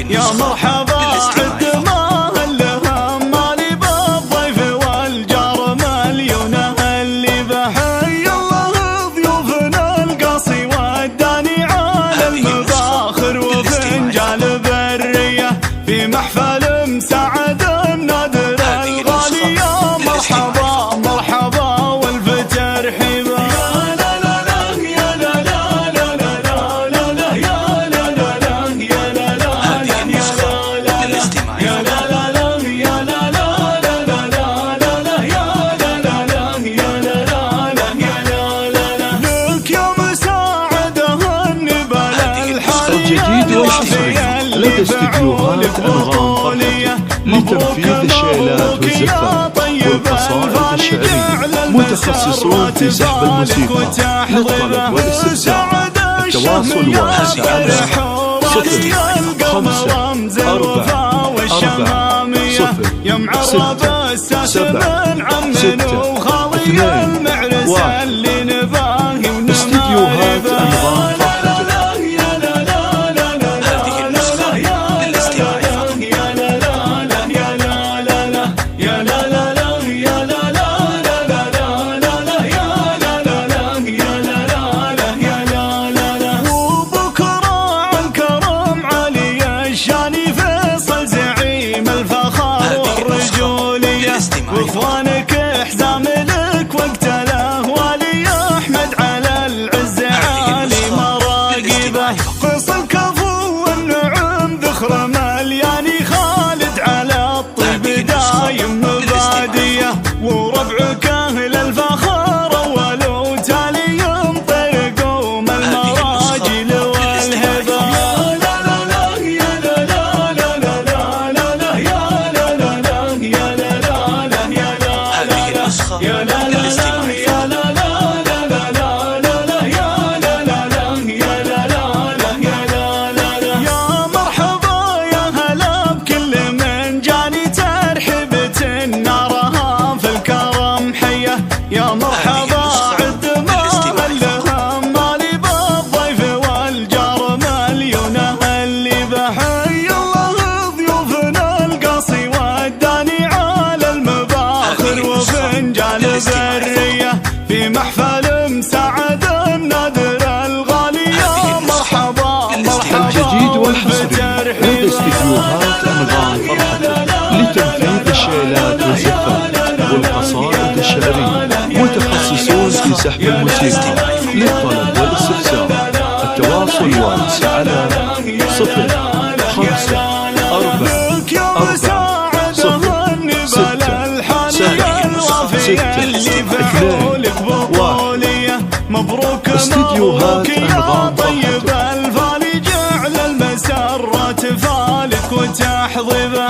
يا مرحبا عد ما هلهم مالي بالضيف والجار مليونه اللي بحي الله ضيوفنا القاصي وداني على المباخر وفنجال بريه في محفل مساعد نادر الغالي. يا مرحبا مرحبا والف ترحيبا. الجديد والحصري لدى استديوهات أنغام فرحتك لتنفيذ الشيلات والزفات والقصائد الشعرية. متخصصون في سحب الموسيقى للطلب والاستفسار. التواصل واسع على 0546067621. استديوهات أنغام فرحتك. واخوانك احزام لك وقت الاهوالي احمد على العز عالي مراقبه. قص الكفو والنعم ذخر ملياني خالد على الطيب دايم مباديه. وربعك اهل الفخر اول تالي ينطرقوا من المراجل والهبه. يا لا لا لا يا لا لا لا لا لا لا يا لا لا لا يا لا لا لا يا لا لا لا. يا مرحبا يا هلا بكل من جاني ترحبة نارها في الكرم حيه. يا مرحبا عد ما هلهم مالي بالضيف والجار مليونه اللي بحي الله ضيوفنا القاصي وداني على المباخر وفنجال بريه في محفل مساعد نادر الغالي. يا مرحبا مرحبا الجديد والحصري لدى استديوهات أنغام فرحتك لتنفيذ الشيلات والزفات والقصائد الشعرية. متخصصون في سحب الموسيقى للطلب والاستفسار. التواصل واسع على 0546067621. مبروك استديوهات أنغام طيب الفالي جعل المسرات فالك وتحضيبه.